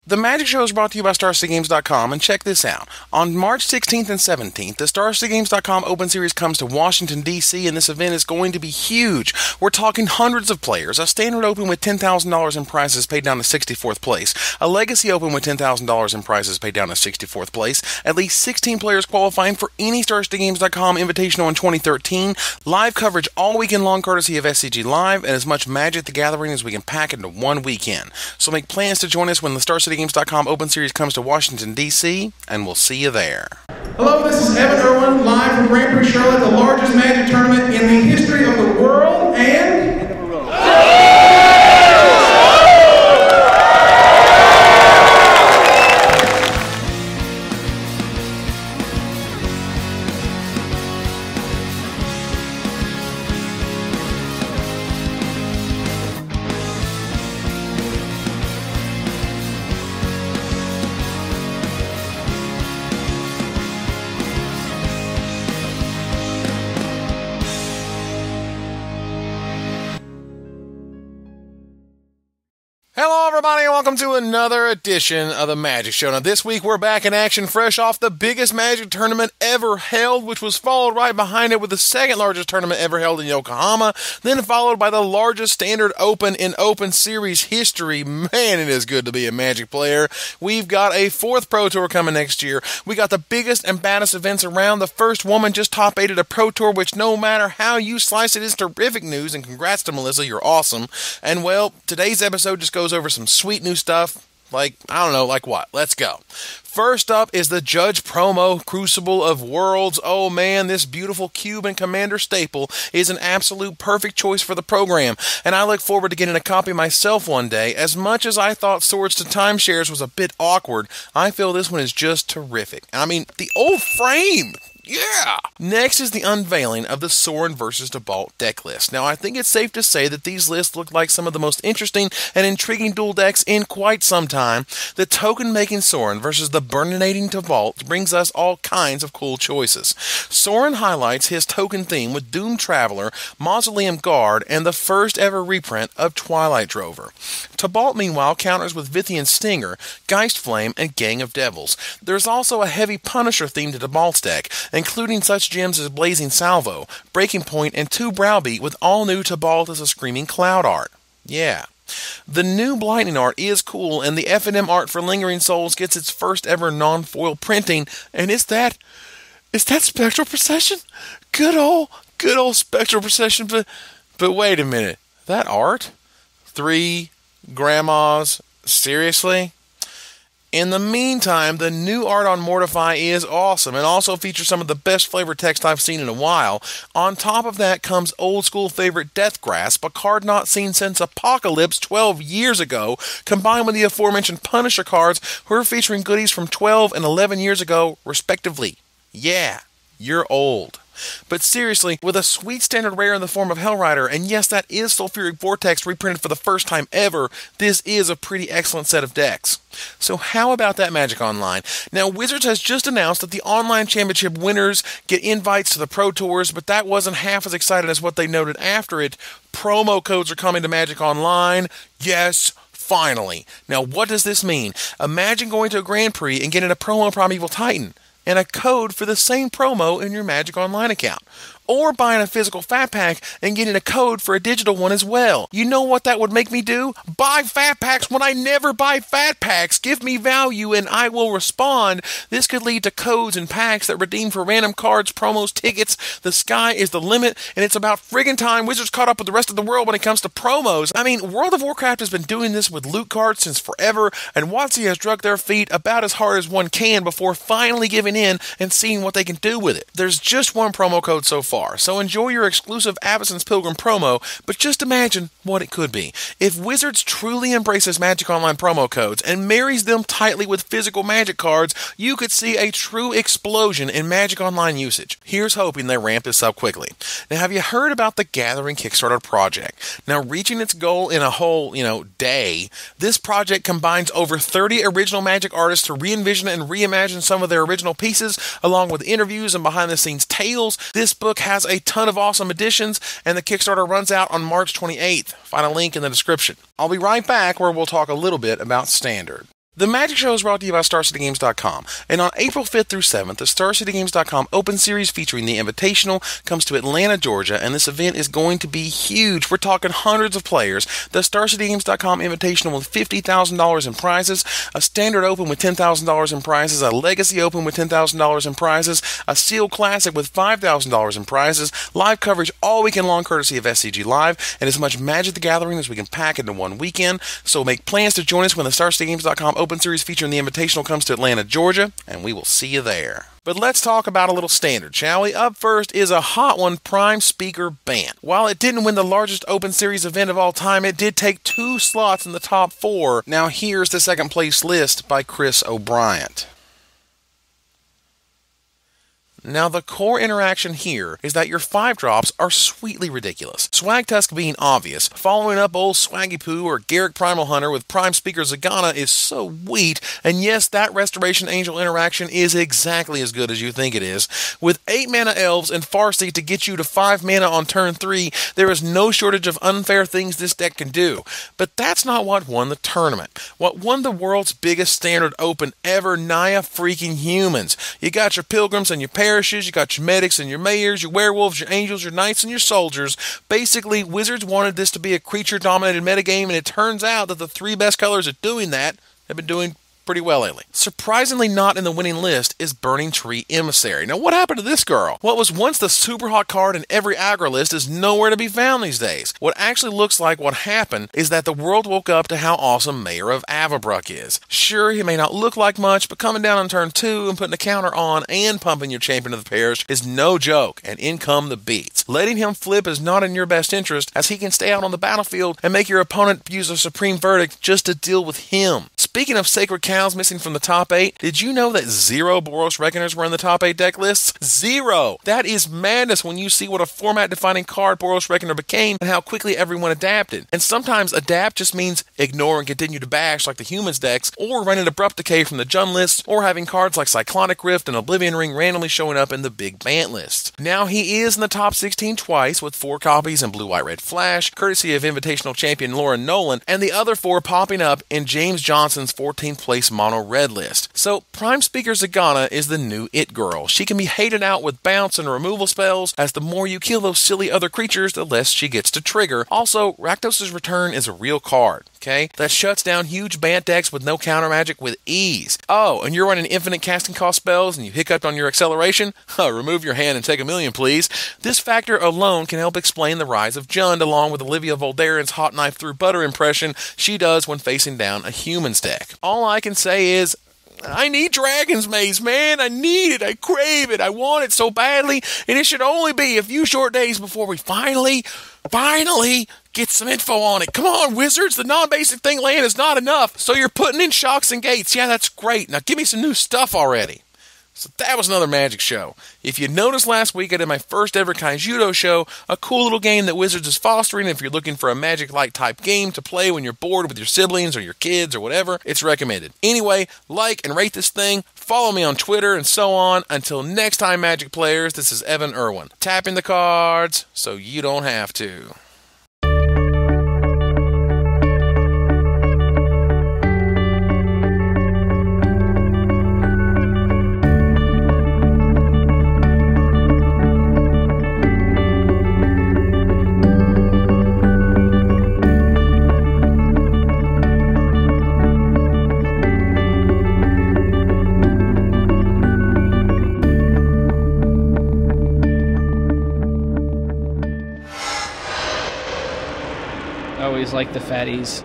The Magic Show is brought to you by StarCityGames.com, and check this out. On March 16th and 17th, the StarCityGames.com Open Series comes to Washington, D.C., and this event is going to be huge. We're talking hundreds of players, a standard Open with $10,000 in prizes paid down to 64th place, a Legacy Open with $10,000 in prizes paid down to 64th place, at least 16 players qualifying for any StarCityGames.com Invitational in 2013, live coverage all weekend long courtesy of SCG Live, and as much Magic the Gathering as we can pack into one weekend. So make plans to join us when the StarCityGames.com Open Series comes to Washington, D.C., and we'll see you there. Hello, this is Evan Irwin, live from Grand Prix Charlotte, the largest Magic tournament in the history of the world, and... Hello everybody and welcome to another edition of the Magic Show. Now this week we're back in action fresh off the biggest Magic tournament ever held, which was followed right behind it with the second largest tournament ever held in Yokohama, then followed by the largest standard Open in Open Series history. Man, it is good to be a Magic player. We've got a fourth Pro Tour coming next year. We got the biggest and baddest events around. The first woman just top 8 at a Pro Tour, which no matter how you slice it is terrific news, and congrats to Melissa, you're awesome. And well, today's episode just goes over some sweet new stuff, like, I don't know, like what? Let's go. First up is the Judge Promo Crucible of Worlds. Oh man, this beautiful Cube and Commander staple is an absolute perfect choice for the program, and I look forward to getting a copy myself one day. As much as I thought Swords to Timeshares was a bit awkward, I feel this one is just terrific. I mean, the old frame! Yeah! Next is the unveiling of the Sorin vs. Tibalt deck list. Now, I think it's safe to say that these lists look like some of the most interesting and intriguing duel decks in quite some time. The token-making Sorin versus the burninating Tibalt brings us all kinds of cool choices. Sorin highlights his token theme with Doomed Traveler, Mausoleum Guard, and the first ever reprint of Twilight Drover. Tibalt, meanwhile, counters with Vithian Stinger, Geist Flame, and Gang of Devils. There's also a heavy Punisher theme to Tibalt's deck, including such gems as Blazing Salvo, Breaking Point, and 2 Browbeat with all new Tibalt as a Screaming Cloud art. Yeah. The new Lightning art is cool, and the F&M art for Lingering Souls gets its first ever non-foil printing, and is that Spectral Procession? Good old Spectral Procession, but wait a minute, that art? 3 grandmas? Seriously? In the meantime, the new art on Mortify is awesome and also features some of the best flavored text I've seen in a while. On top of that comes old school favorite Death Grasp, a card not seen since Apocalypse 12 years ago, combined with the aforementioned Punisher cards who are featuring goodies from 12 and 11 years ago, respectively. Yeah, you're old. But seriously, with a sweet standard rare in the form of Hellrider, and yes, that is Sulfuric Vortex reprinted for the first time ever, this is a pretty excellent set of decks. So how about that Magic Online? Now, Wizards has just announced that the online championship winners get invites to the Pro Tours, but that wasn't half as exciting as what they noted after it. Promo codes are coming to Magic Online. Yes, finally. Now, what does this mean? Imagine going to a Grand Prix and getting a promo Primeval Titan and a code for the same promo in your Magic Online account. Or buying a physical Fat Pack and getting a code for a digital one as well. You know what that would make me do? Buy Fat Packs when I never buy Fat Packs. Give me value and I will respond. This could lead to codes and packs that redeem for random cards, promos, tickets. The sky is the limit, and it's about friggin' time Wizards caught up with the rest of the world when it comes to promos. I mean, World of Warcraft has been doing this with loot cards since forever, and WotC has drug their feet about as hard as one can before finally giving in and seeing what they can do with it. There's just one promo code so far, so enjoy your exclusive Avacyn's Pilgrim promo, but just imagine what it could be. If Wizards truly embraces Magic Online promo codes and marries them tightly with physical Magic cards, you could see a true explosion in Magic Online usage. Here's hoping they ramp this up quickly. Now, have you heard about the Gathering Kickstarter project? Now, reaching its goal in a whole, day, this project combines over 30 original Magic artists to re-envision and reimagine some of their original pieces, along with interviews and behind-the-scenes tales. This book has a ton of awesome additions, and the Kickstarter runs out on March 28th. Find a link in the description. I'll be right back where we'll talk a little bit about Standard. The Magic Show is brought to you by StarCityGames.com, and on April 5th through 7th, the StarCityGames.com Open Series featuring the Invitational comes to Atlanta, Georgia, and this event is going to be huge. We're talking hundreds of players. The StarCityGames.com Invitational with $50,000 in prizes, a Standard Open with $10,000 in prizes, a Legacy Open with $10,000 in prizes, a Sealed Classic with $5,000 in prizes, live coverage all weekend long courtesy of SCG Live, and as much Magic the Gathering as we can pack into one weekend. So make plans to join us when the StarCityGames.com Open Series featuring the Invitational comes to Atlanta, Georgia, and we will see you there. But let's talk about a little standard, shall we? Up first is a hot one, Prime Speaker Bant. While it didn't win the largest Open Series event of all time, it did take 2 slots in the top 4. Now here's the second place list by Chris O'Brien. Now, the core interaction here is that your 5-drops are sweetly ridiculous. Swag Tusk being obvious. Following up old Swaggy Poo or Garrick Primal Hunter with Prime Speaker Zagana is so sweet, and yes, that Restoration Angel interaction is exactly as good as you think it is. With 8 mana Elves and Farseek to get you to 5 mana on turn 3, there is no shortage of unfair things this deck can do. But that's not what won the tournament. What won the world's biggest Standard Open ever, Naya freaking humans. You got your Pilgrims and your you got your medics and your mayors, your werewolves, your angels, your knights, and your soldiers. Basically, Wizards wanted this to be a creature-dominated metagame, and it turns out that the 3 best colors at doing that have been doing pretty well lately. Surprisingly not in the winning list is Burning Tree Emissary. Now, what happened to this girl? What was once the super hot card in every aggro list is nowhere to be found these days. What actually looks like what happened is that the world woke up to how awesome Mayor of Avabruck is. Sure, he may not look like much, but coming down on turn 2 and putting a counter on and pumping your champion of the parish is no joke, and in come the beats. Letting him flip is not in your best interest, as he can stay out on the battlefield and make your opponent use a Supreme Verdict just to deal with him. Speaking of Sacred Cows missing from the top 8, did you know that 0 Boros Reckoners were in the top 8 deck lists? 0! That is madness when you see what a format-defining card Boros Reckoner became and how quickly everyone adapted. And sometimes adapt just means ignore and continue to bash like the Humans decks, or running Abrupt Decay from the Jund lists, or having cards like Cyclonic Rift and Oblivion Ring randomly showing up in the big Bant lists. Now he is in the top 16 twice with 4 copies in Blue White Red Flash, courtesy of Invitational champion Lauren Nolan, and the other 4 popping up in James Johnson's 14th place Mono Red list. So Prime Speaker Zagana is the new it girl. She can be hated out with bounce and removal spells, as the more you kill those silly other creatures, the less she gets to trigger. Also, Rakdos' Return is a real card, okay? That shuts down huge Bant decks with no counter magic with ease. Oh, and you're running infinite casting cost spells and you hiccuped on your acceleration? Remove your hand and take a million, please. This factor alone can help explain the rise of Jund, along with Olivia Voldaren's hot knife through butter impression she does when facing down a Humans deck. All I can say is, I need Dragon's Maze, man. I need it. I crave it. I want it so badly. And it should only be a few short days before we finally get some info on it. Come on, Wizards. The non-basic thing land is not enough. So you're putting in Shocks and Gates. Yeah, that's great. Now give me some new stuff already. So that was another Magic show. If you noticed last week, I did my first ever Kaijudo show, a cool little game that Wizards is fostering. If you're looking for a Magic-like type game to play when you're bored with your siblings or your kids or whatever, it's recommended. Anyway, like and rate this thing, follow me on Twitter, and so on. Until next time, Magic players, this is Evan Irwin, tapping the cards so you don't have to. Always like the fatties.